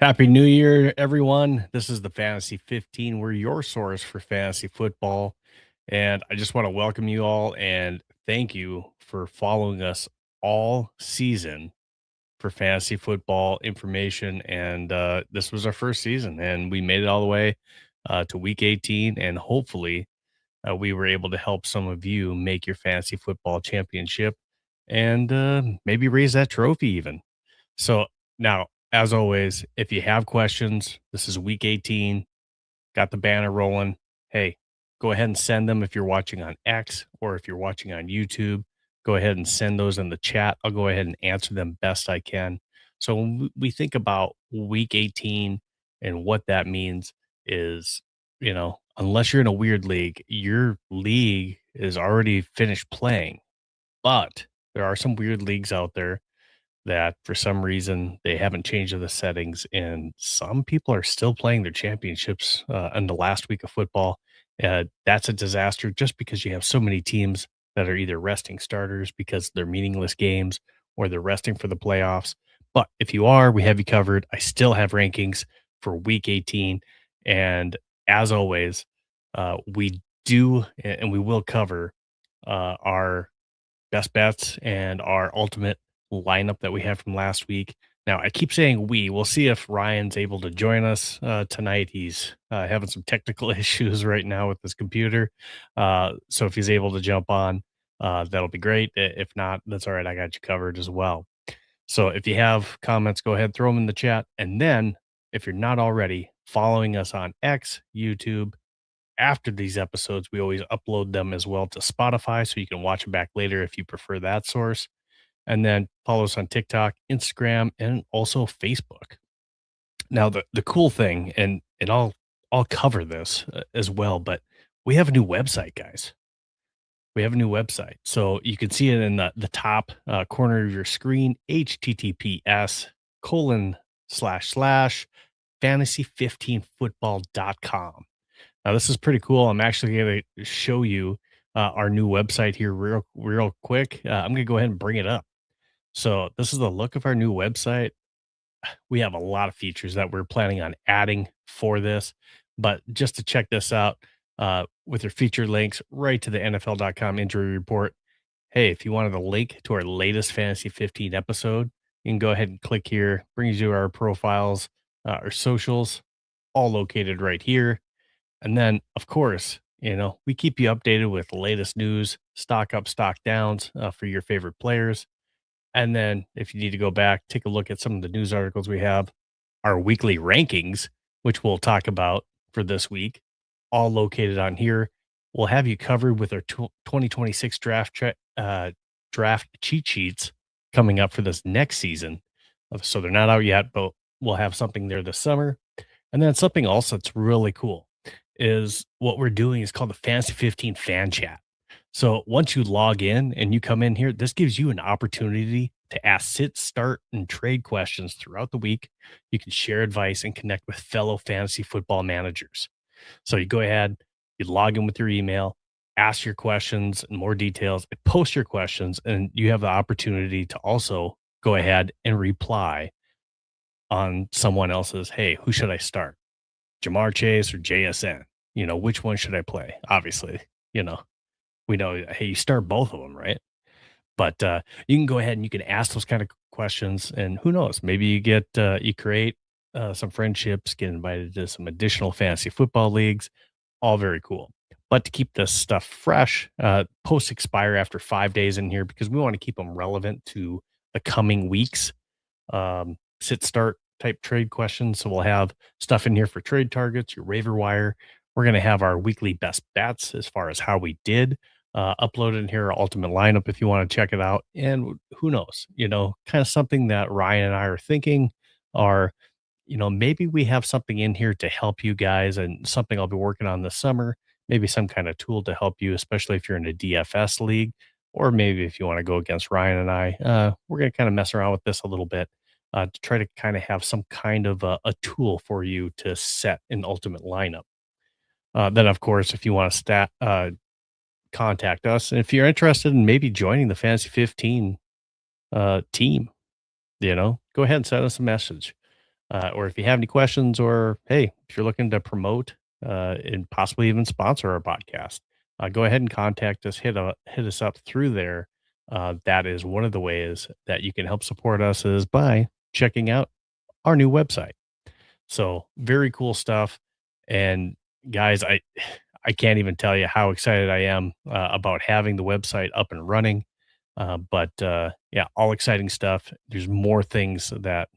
Happy New Year, everyone. This is the Fantasy 15. We're your source for fantasy football. And I just want to welcome you all and thank you for following us all season for fantasy football information. And this was our first season, and we made it all the way to week 18. And hopefully, we were able to help some of you make your fantasy football championship and maybe raise that trophy even. So now, as always, if you have questions, this is week 18, got the banner rolling. Hey, go ahead and send them if you're watching on X or if you're watching on YouTube. Go ahead and send those in the chat. I'll go ahead and answer them best I can. So when we think about week 18 and what that means is, unless you're in a weird league, your league is already finished playing. But there are some weird leagues out there that for some reason they haven't changed the settings, and some people are still playing their championships in the last week of football. That's a disaster just because you have so many teams that are either resting starters because they're meaningless games or they're resting for the playoffs. But if you are, we have you covered. I still have rankings for week 18. And as always, we do and we will cover our best bets and our ultimate lineup that we had from last week. Now, I keep saying we. We'll see if Ryan's able to join us tonight. He's having some technical issues right now with his computer. So if he's able to jump on, that'll be great. If not, that's all right. I got you covered as well. So if you have comments, go ahead, throw them in the chat. And then if you're not already following us on X, YouTube, after these episodes, we always upload them as well to Spotify so you can watch them back later if you prefer that source. And then follow us on TikTok, Instagram, and also Facebook. Now, the cool thing, and I'll cover this as well, but we have a new website, guys. We have a new website. So you can see it in the top corner of your screen, https colon slash slash fantasy15football.com. Now, this is pretty cool. I'm actually going to show you our new website here real quick. I'm going to go ahead and bring it up. So this is the look of our new website. We have a lot of features that we're planning on adding for this, but just to check this out, with your feature links right to the NFL.com injury report. Hey, if you wanted a link to our latest Fantasy 15 episode, you can go ahead and click here. Brings you our profiles, our socials, all located right here. And then, of course, we keep you updated with the latest news, stock up, stock downs for your favorite players. And then if you need to go back, take a look at some of the news articles we have, our weekly rankings, which we'll talk about for this week, all located on here. We'll have you covered with our 2026 draft cheat sheets coming up for this next season. So they're not out yet, but we'll have something there this summer. And then something else that's really cool is what we're doing is called the Fantasy 15 fan chat. So once you log in and you come in here, this gives you an opportunity to ask sit, start, and trade questions throughout the week. You can share advice and connect with fellow fantasy football managers. So you go ahead, you log in with your email, ask your questions and more details, and post your questions, and you have the opportunity to also go ahead and reply on someone else's, hey, who should I start? Jamar Chase or JSN? Which one should I play? Obviously, you know, we know, hey, you start both of them, right? But you can go ahead and you can ask those kind of questions, and who knows, maybe you create some friendships, get invited to some additional fantasy football leagues, all very cool. But to keep this stuff fresh, posts expire after 5 days in here because we want to keep them relevant to the coming weeks. Sit start type trade questions. So we'll have stuff in here for trade targets, your waiver wire. We're going to have our weekly best bets as far as how we did. Upload in here, our ultimate lineup, if you want to check it out. And who knows, kind of something that Ryan and I are thinking are, maybe we have something in here to help you guys and something I'll be working on this summer, maybe some kind of tool to help you, especially if you're in a DFS league, or maybe if you want to go against Ryan and I, we're going to kind of mess around with this a little bit to try to kind of have some kind of a tool for you to set an ultimate lineup. Then, of course, if you want to contact us. And if you're interested in maybe joining the Fantasy 15 team, go ahead and send us a message. or if you have any questions, or hey, if you're looking to promote and possibly even sponsor our podcast, go ahead and contact us. Hit us up through there. That is one of the ways that you can help support us is by checking out our new website. So very cool stuff. And guys, I can't even tell you how excited I am about having the website up and running. But yeah, all exciting stuff. There's more things that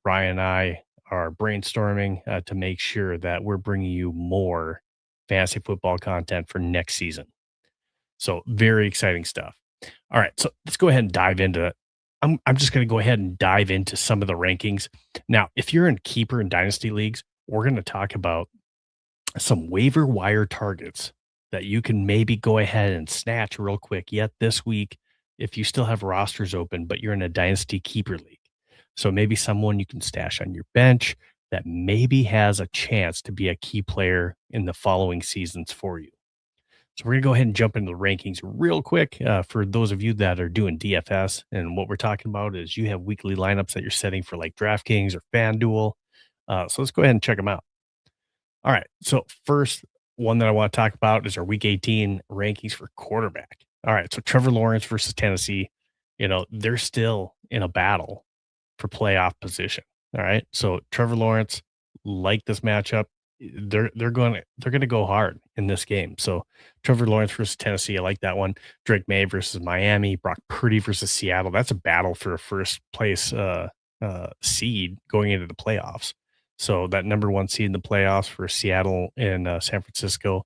Ryan and I are brainstorming to make sure that we're bringing you more fantasy football content for next season. So very exciting stuff. All right, so let's go ahead and dive into. I'm just going to go ahead and dive into some of the rankings. Now, if you're in keeper and dynasty leagues, we're going to talk about some waiver wire targets that you can maybe go ahead and snatch real quick yet this week if you still have rosters open, but you're in a dynasty keeper league. So maybe someone you can stash on your bench that maybe has a chance to be a key player in the following seasons for you. So we're going to go ahead and jump into the rankings real quick for those of you that are doing DFS. And what we're talking about is you have weekly lineups that you're setting for like DraftKings or FanDuel. So let's go ahead and check them out. All right. So first one that I want to talk about is our week 18 rankings for quarterback. All right. So Trevor Lawrence versus Tennessee, they're still in a battle for playoff position. All right. So Trevor Lawrence, like this matchup, they're going to go hard in this game. So Trevor Lawrence versus Tennessee, I like that one. Drake May versus Miami, Brock Purdy versus Seattle. That's a battle for a first place seed going into the playoffs. So that number one seed in the playoffs for Seattle and San Francisco,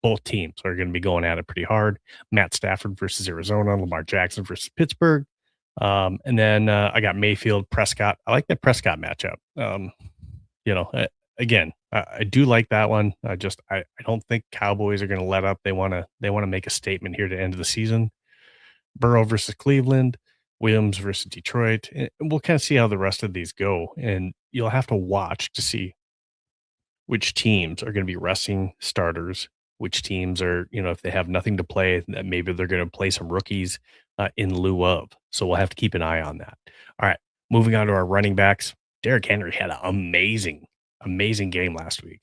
both teams are going to be going at it pretty hard. Matt Stafford versus Arizona, Lamar Jackson versus Pittsburgh. And then I got Mayfield, Prescott. I like that Prescott matchup. You know, uh, again, I do like that one. I don't think Cowboys are going to let up. They want to make a statement here to end of the season. Burrow versus Cleveland, Williams versus Detroit. And we'll kind of see how the rest of these go. And you'll have to watch to see which teams are going to be resting starters, which teams are, if they have nothing to play, that maybe they're going to play some rookies in lieu of. So we'll have to keep an eye on that. All right. Moving on to our running backs. Derrick Henry had an amazing game last week.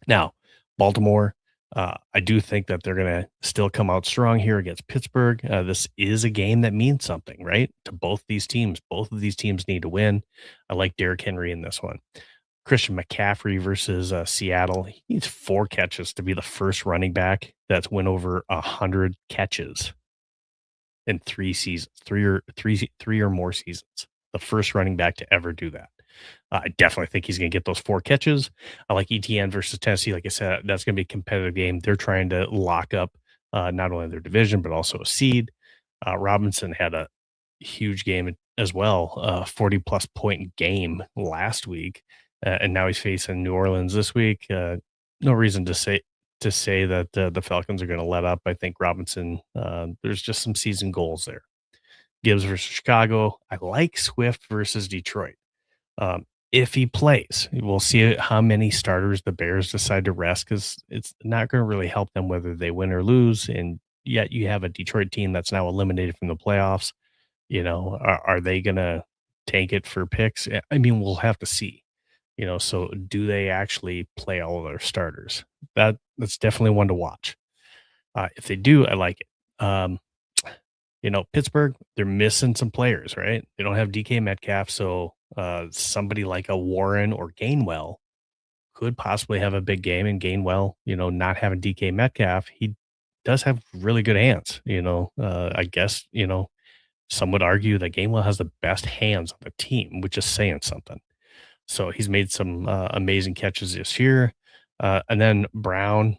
Now, Baltimore, I do think that they're going to still come out strong here against Pittsburgh. This is a game that means something, right? To both these teams. Both of these teams need to win. I like Derrick Henry in this one. Christian McCaffrey versus Seattle. He needs 4 catches to be the first running back that's went over 100 catches in 3 seasons, three or more seasons. The first running back to ever do that. I definitely think he's going to get those 4 catches. I like ETN versus Tennessee. Like I said, that's going to be a competitive game. They're trying to lock up not only their division, but also a seed. Robinson had a huge game as well, 40 plus point game last week. And now he's facing New Orleans this week. No reason to say that the Falcons are going to let up. I think Robinson, there's just some season goals there. Gibbs versus Chicago. I like Swift versus Detroit. If he plays, we'll see how many starters the Bears decide to rest because it's not going to really help them whether they win or lose. And yet you have a Detroit team that's now eliminated from the playoffs. Are they going to tank it for picks? I mean, we'll have to see. So do they actually play all of their starters? That's definitely one to watch. If they do, I like it. Pittsburgh, they're missing some players, right? They don't have DK Metcalf, so somebody like a Warren or Gainwell could possibly have a big game. And Gainwell, not having DK Metcalf, he does have really good hands. I guess some would argue that Gainwell has the best hands on the team, which is saying something. So he's made some amazing catches this year. And then Brown,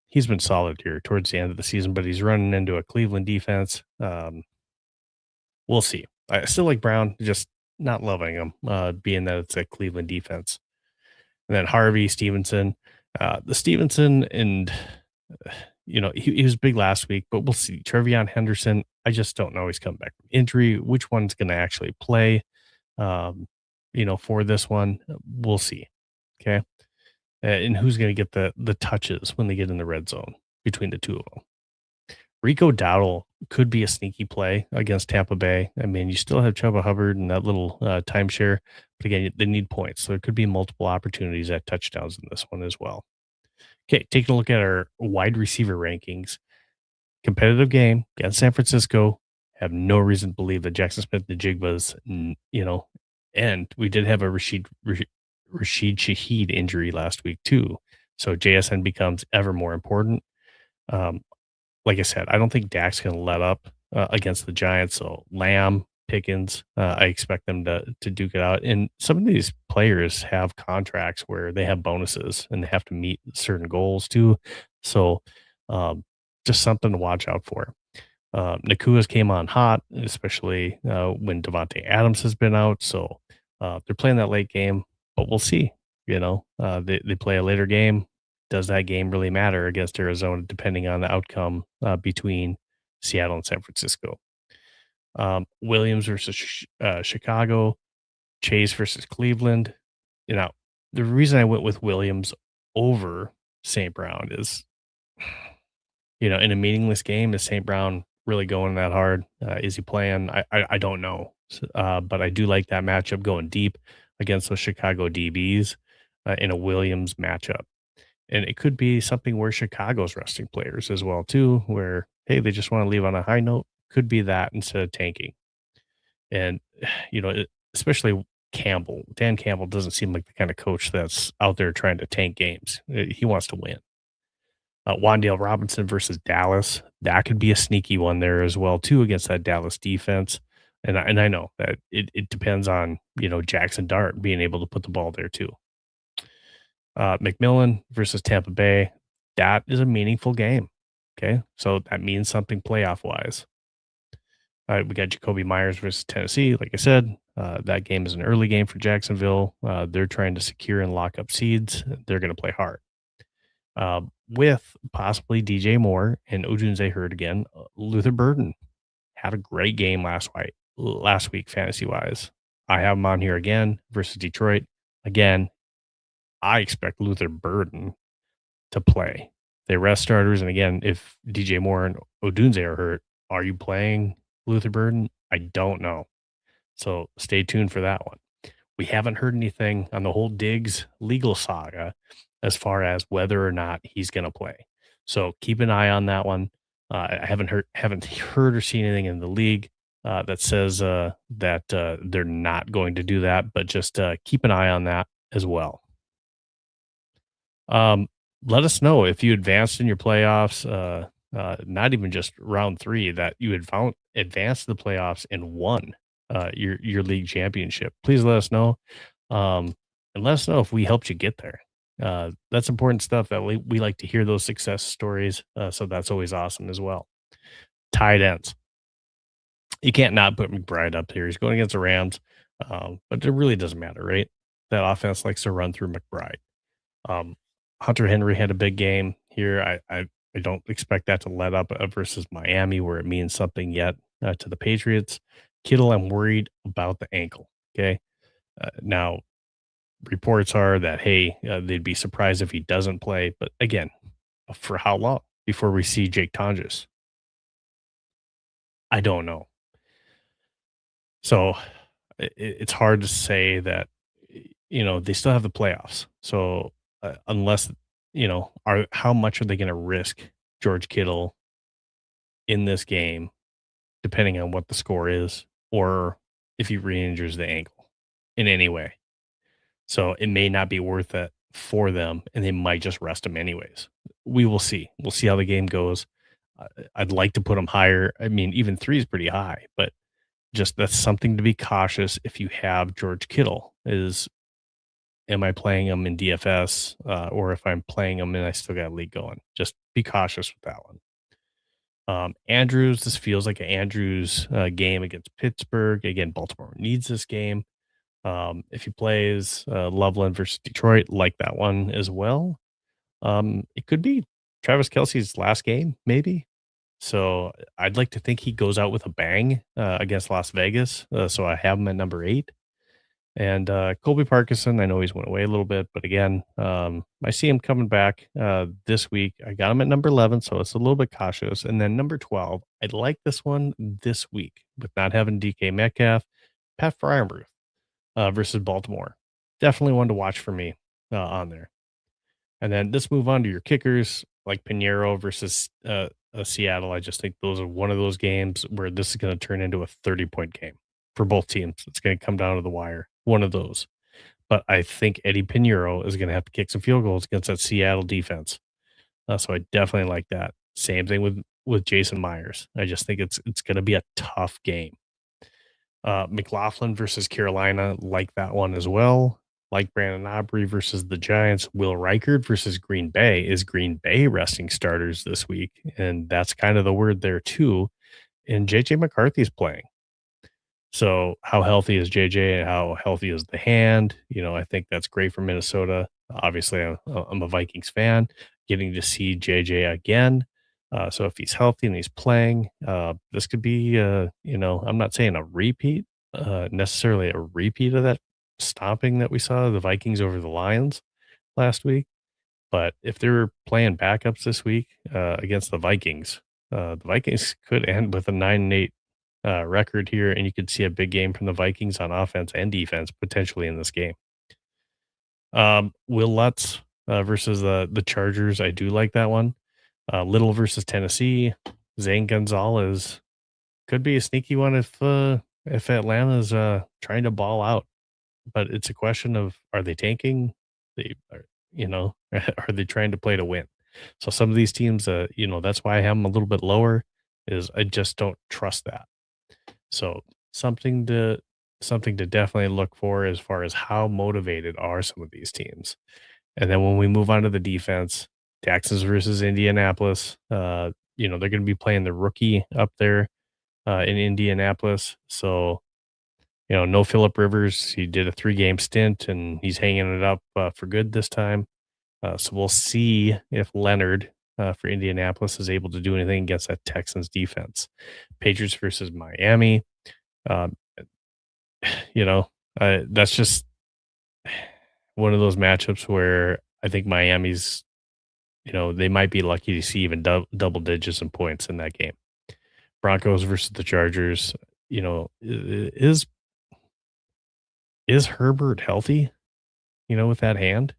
he's been solid here towards the end of the season, but he's running into a Cleveland defense. We'll see. I still like Brown, just not loving him, being that it's a Cleveland defense. And then Harvey Stevenson, the Stevenson, and he was big last week, but we'll see. Trevion Henderson, I just don't know. He's coming back from injury. Which one's going to actually play? For this one, we'll see. Okay. And who's going to get the touches when they get in the red zone between the two of them? Rico Dowdle could be a sneaky play against Tampa Bay. I mean, you still have Chuba Hubbard and that little timeshare, but again, they need points. So there could be multiple opportunities at touchdowns in this one as well. Okay, taking a look at our wide receiver rankings. Competitive game against San Francisco. Have no reason to believe that Jackson Smith and Jigba's, and we did have a Rashid Shaheed injury last week too. So JSN becomes ever more important. Um, like I said, I don't think Dak's going to let up against the Giants. So Lamb, Pickens, I expect them to duke it out. And some of these players have contracts where they have bonuses and they have to meet certain goals too. So um, just something to watch out for. Nakua's came on hot, especially when Devontae Adams has been out. So they're playing that late game, but we'll see. They play a later game. Does that game really matter against Arizona, depending on the outcome between Seattle and San Francisco? Williams versus Chicago, Chase versus Cleveland. You know, the reason I went with Williams over St. Brown is, in a meaningless game, is St. Brown really going that hard? Is he playing? I don't know. But I do like that matchup going deep against those Chicago DBs in a Williams matchup. And it could be something where Chicago's resting players as well too, where, hey, they just want to leave on a high note. Could be that instead of tanking. And, especially Campbell, Dan Campbell doesn't seem like the kind of coach that's out there trying to tank games. He wants to win. Wandale Robinson versus Dallas. That could be a sneaky one there as well, too, against that Dallas defense. And I know that it depends on, Jackson Dart being able to put the ball there too. McMillan versus Tampa Bay. That is a meaningful game. Okay. So that means something playoff wise. We got Jacoby Myers versus Tennessee. Like I said, that game is an early game for Jacksonville. They're trying to secure and lock up seeds. They're going to play hard. With possibly DJ Moore and Odunze hurt again. Luther Burden had a great game last week, fantasy wise. I have him on here again versus Detroit. Again, I expect Luther Burden to play. They rest starters, and again, if DJ Moore and Odunze are hurt, are you playing Luther Burden? I don't know. So stay tuned for that one. We haven't heard anything on the whole Diggs legal saga as far as whether or not he's going to play. So keep an eye on that one. I haven't heard or seen anything in the league that says that they're not going to do that, but just keep an eye on that as well. Let us know if you advanced in your playoffs, not even just round 3, that you had found advanced to the playoffs and won your league championship. Please let us know. And let us know if we helped you get there. That's important stuff that we like to hear those success stories. So that's always awesome as well. Tight ends. You can't not put McBride up here. He's going against the Rams. But it really doesn't matter, right? That offense likes to run through McBride. Hunter Henry had a big game here. I don't expect that to let up versus Miami, where it means something yet to the Patriots. Kittle, I'm worried about the ankle. Okay. Now, reports are that, hey, they'd be surprised if he doesn't play. But again, for how long before we see Jake Tonjes? I don't know. So it's hard to say that, they still have the playoffs. So unless, how much are they going to risk George Kittle in this game, depending on what the score is, or if he re-injures the ankle in any way. So it may not be worth it for them, and they might just rest him anyways. We will see. We'll see how the game goes. I'd like to put him higher. I mean, even 3 is pretty high, but just that's something to be cautious if you have George Kittle is, am I playing him in DFS, or if I'm playing him and I still got a league going? Just be cautious with that one. Andrews, this feels like an Andrews game against Pittsburgh. Again, Baltimore needs this game. If he plays Loveland versus Detroit, like that one as well. It could be Travis Kelce's last game, maybe. So I'd like to think he goes out with a bang against Las Vegas. So I have him at number 8. And Colby Parkinson, I know he's went away a little bit, but again, I see him coming back this week. I got him at number 11, so it's a little bit cautious. And then number 12, I'd like this one this week with not having DK Metcalf, Pat Fryermuth versus Baltimore. Definitely one to watch for me on there. And then let's move on to your kickers, like Pinheiro versus Seattle. I just think those are one of those games where this is going to turn into a 30-point game for both teams. It's going to come down to the wire. One of those. But I think Eddie Pinheiro is going to have to kick some field goals against that Seattle defense. So I definitely like that. Same thing with Jason Myers. I just think it's going to be a tough game. McLaughlin versus Carolina, like that one as well. Like Brandon Aubrey versus the Giants. Will Reichard versus Green Bay. Is Green Bay resting starters this week? And that's kind of the word there too. And JJ McCarthy's playing. So how healthy is JJ and how healthy is the hand? I think that's great for Minnesota. Obviously, I'm a Vikings fan. Getting to see JJ again. So if he's healthy and he's playing, this could be, I'm not saying a repeat, necessarily a repeat of that stomping that we saw the Vikings over the Lions last week. But if they're playing backups this week against the Vikings could end with a 9-8 record here, and you could see a big game from the Vikings on offense and defense potentially in this game. Will Lutz versus the Chargers. I do like that one. Little versus Tennessee. Zane Gonzalez could be a sneaky one if Atlanta's trying to ball out. But it's a question of, are they tanking? They are, are they trying to play to win? So some of these teams, that's why I have them a little bit lower. Is I just don't trust that. So something to definitely look for as far as how motivated are some of these teams. And then when we move on to the defense, Texans versus Indianapolis, they're going to be playing the rookie up there in Indianapolis. So, no Philip Rivers. He did a 3-game stint and he's hanging it up for good this time. So we'll see if Leonard for Indianapolis is able to do anything against that Texans defense. Patriots versus Miami. Um, that's just one of those matchups where I think Miami's, they might be lucky to see even double digits in points in that game. Broncos versus the Chargers. Is Herbert healthy? With that hand,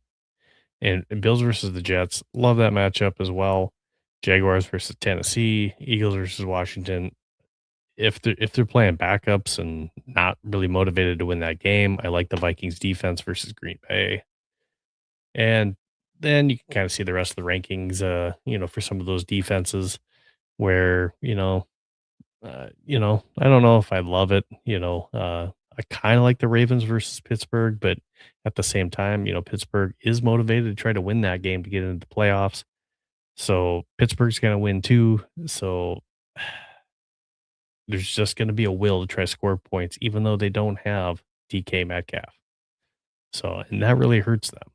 and Bills versus the Jets. Love that matchup as well. Jaguars versus Tennessee. Eagles versus Washington. If they're playing backups and not really motivated to win that game, I like the Vikings defense versus Green Bay. And then you can kind of see the rest of the rankings, for some of those defenses where, I don't know if I love it. I kind of like the Ravens versus Pittsburgh, but at the same time, Pittsburgh is motivated to try to win that game to get into the playoffs. So Pittsburgh's going to win too. So there's just going to be a will to try to score points, even though they don't have DK Metcalf. So, and that really hurts them.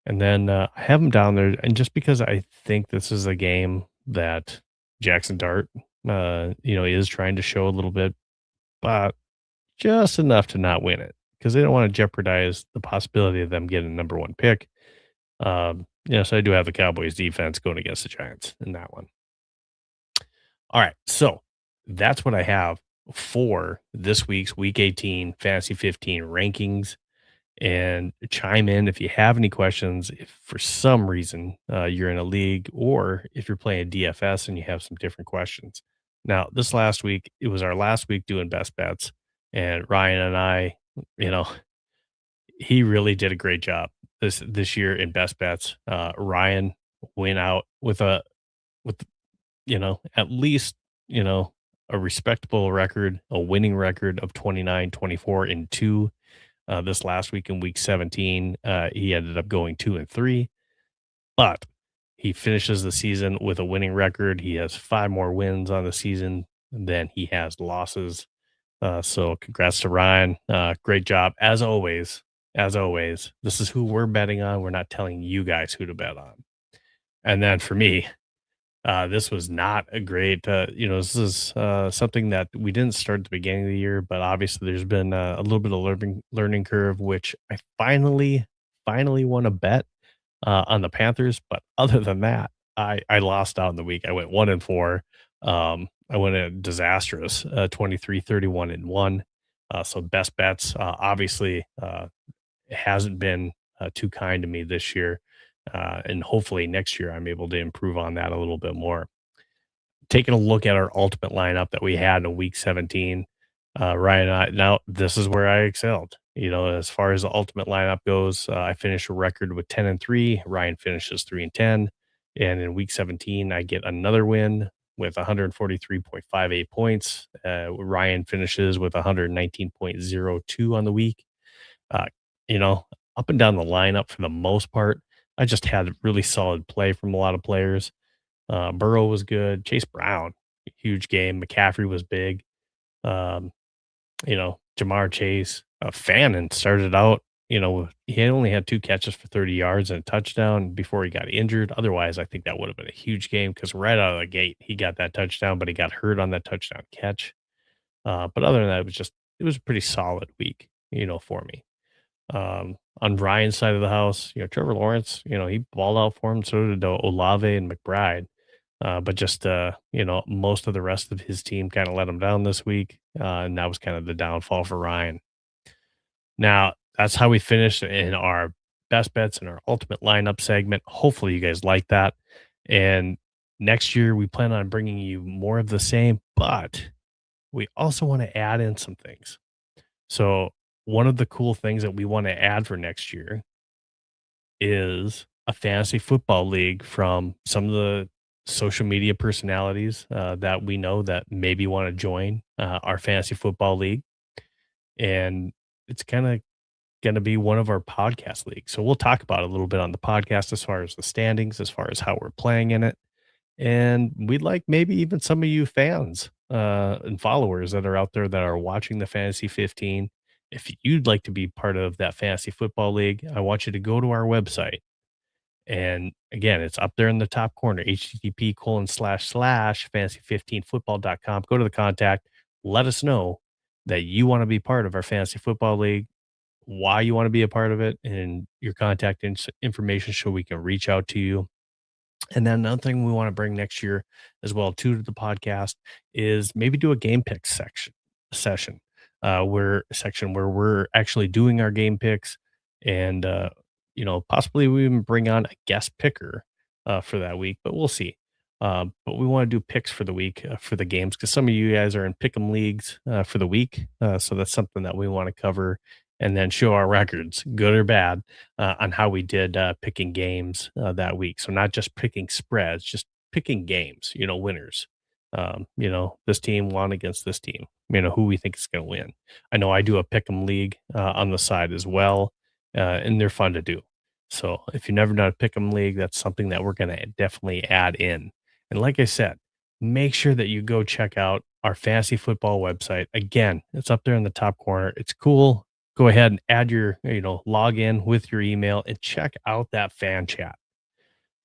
And then I have them down there, and just because I think this is a game that Jackson Dart, is trying to show a little bit, but just enough to not win it because they don't want to jeopardize the possibility of them getting a number 1 pick. So I do have the Cowboys defense going against the Giants in that one. All right, so that's what I have for this week's Week 18 Fantasy 15 rankings. And chime in if you have any questions. If for some reason you're in a league or if you're playing DFS and you have some different questions. Now, this last week, it was our last week doing best bets. And Ryan and I, he really did a great job this year in best bets. Ryan went out with at least, a respectable record, a winning record of 29-24-2. This last week in week 17, he ended up going 2-3, but he finishes the season with a winning record. He has 5 more wins on the season than he has losses. So congrats to Ryan. Great job. As always, this is who we're betting on. We're not telling you guys who to bet on. And then for me, This was not a great, this is something that we didn't start at the beginning of the year, but obviously there's been a little bit of learning curve, which I finally won a bet on the Panthers. But other than that, I lost out in the week. I went 1-4. I went a disastrous 23, 31 and 1. So best bets, obviously, it hasn't been too kind to me this year. And hopefully next year I'm able to improve on that a little bit more. Taking a look at our ultimate lineup that we had in week 17, Ryan and I, now this is where I excelled. As far as the ultimate lineup goes, I finished a record with 10-3. Ryan finishes 3-10. And in week 17, I get another win with 143.58 points. Ryan finishes with 119.02 on the week. Uh, you know, Up and down the lineup for the most part, I just had really solid play from a lot of players. Burrow was good. Chase Brown, huge game. McCaffrey was big. Um, Jamar Chase, Fannin started out, he only had 2 catches for 30 yards and a touchdown before he got injured. Otherwise, I think that would have been a huge game because right out of the gate, he got that touchdown, but he got hurt on that touchdown catch. But other than that, it was a pretty solid week, for me. On Ryan's side of the house, Trevor Lawrence, he balled out for him. So did Olave and McBride. But just most of the rest of his team kind of let him down this week, and that was kind of the downfall for Ryan. Now that's how we finished in our best bets and our ultimate lineup segment. Hopefully, you guys like that. And next year, we plan on bringing you more of the same, but we also want to add in some things. So one of the cool things that we want to add for next year is a fantasy football league from some of the social media personalities that we know that maybe want to join our fantasy football league. And it's kind of going to be one of our podcast leagues. So we'll talk about it a little bit on the podcast as far as the standings, as far as how we're playing in it. And we'd like maybe even some of you fans and followers that are out there that are watching the Fantasy 15. If you'd like to be part of that fantasy football league, I want you to go to our website. And again, it's up there in the top corner, http:// fantasy15football.com. Go to the contact. Let us know that you want to be part of our fantasy football league, why you want to be a part of it, and your contact information so we can reach out to you. And then another thing we want to bring next year as well too to the podcast is maybe do a game pick session, where we're actually doing our game picks, and possibly we even bring on a guest picker for that week, but we'll see. But we want to do picks for the week for the games because some of you guys are in pick'em leagues for the week, so that's something that we want to cover and then show our records, good or bad, on how we did picking games that week. So not just picking spreads, just picking games, winners. This team won against this team, who we think is going to win. I know I do a pick 'em league on the side as well, and they're fun to do. So if you've never done a pick 'em league, that's something that we're going to definitely add in. And like I said, make sure that you go check out our fantasy football website. Again, it's up there in the top corner. It's cool. Go ahead and add your, log in with your email and check out that fan chat.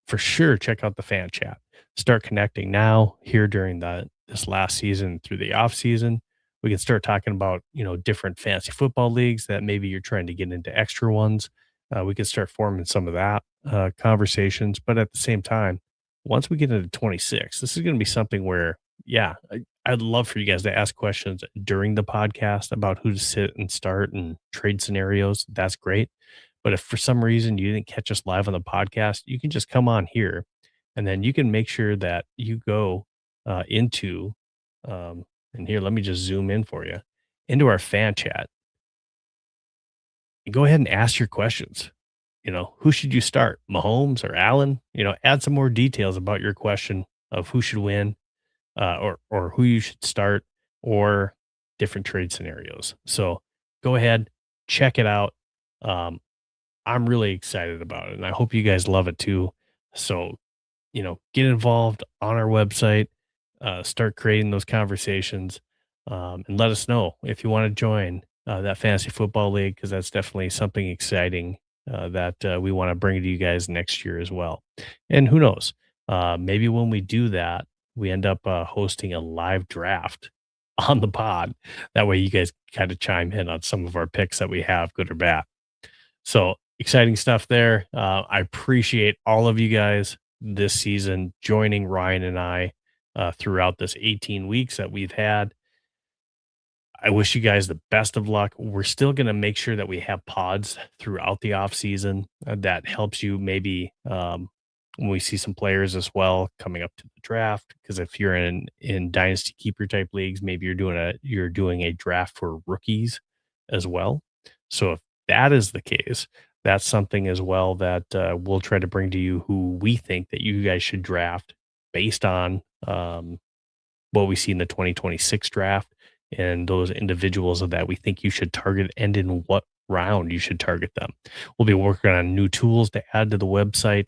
For sure, check out the fan chat. Start connecting now here during this last season through the off season. We can start talking about, different fantasy football leagues that maybe you're trying to get into extra ones. We can start forming some of that conversations. But at the same time, once we get into 26, this is going to be something where, yeah, I'd love for you guys to ask questions during the podcast about who to sit and start and trade scenarios. That's great. But if for some reason you didn't catch us live on the podcast, you can just come on here and then you can make sure that you go into, and here, let me just zoom in for you, into our fan chat. And go ahead and ask your questions. Who should you start, Mahomes or Allen? Add some more details about your question of who should win, or who you should start, or different trade scenarios. So go ahead, check it out. I'm really excited about it, and I hope you guys love it too. So, get involved on our website, start creating those conversations, and let us know if you want to join that fantasy football league because that's definitely something exciting that we want to bring to you guys next year as well. And who knows? Maybe when we do that, we end up hosting a live draft on the pod. That way, you guys kind of chime in on some of our picks that we have, good or bad. So exciting stuff there. I appreciate all of you guys this season joining Ryan and I throughout this 18 weeks that we've had. I wish you guys the best of luck. We're still going to make sure that we have pods throughout the off season that helps you maybe when we see some players as well coming up to the draft. Because if you're in dynasty keeper type leagues, maybe you're doing a draft for rookies as well. So if that is the case, that's something as well that we'll try to bring to you who we think that you guys should draft based on what we see in the 2026 draft and those individuals that we think you should target and in what round you should target them. We'll be working on new tools to add to the website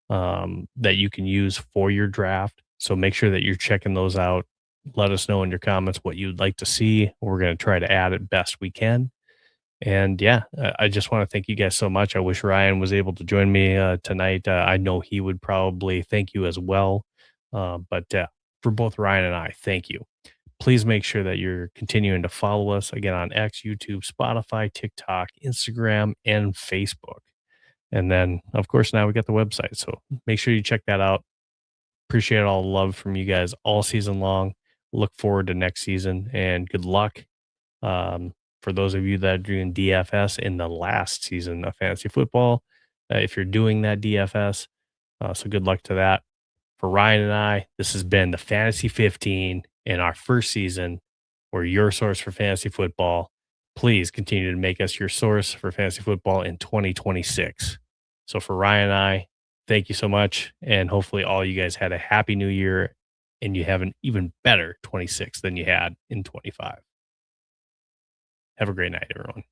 that you can use for your draft. So make sure that you're checking those out. Let us know in your comments what you'd like to see. We're going to try to add it best we can. And yeah, I just want to thank you guys so much. I wish Ryan was able to join me tonight. I know he would probably thank you as well. But for both Ryan and I, thank you. Please make sure that you're continuing to follow us again on X, YouTube, Spotify, TikTok, Instagram, and Facebook. And then, of course, now we got the website. So make sure you check that out. Appreciate all the love from you guys all season long. Look forward to next season and good luck. For those of you that are doing DFS in the last season of fantasy football, if you're doing that DFS, so good luck to that. For Ryan and I, this has been the Fantasy 15 in our first season. We're your source for fantasy football. Please continue to make us your source for fantasy football in 2026. So for Ryan and I, thank you so much. And hopefully all you guys had a happy new year and you have an even better 26 than you had in 25. Have a great night, everyone.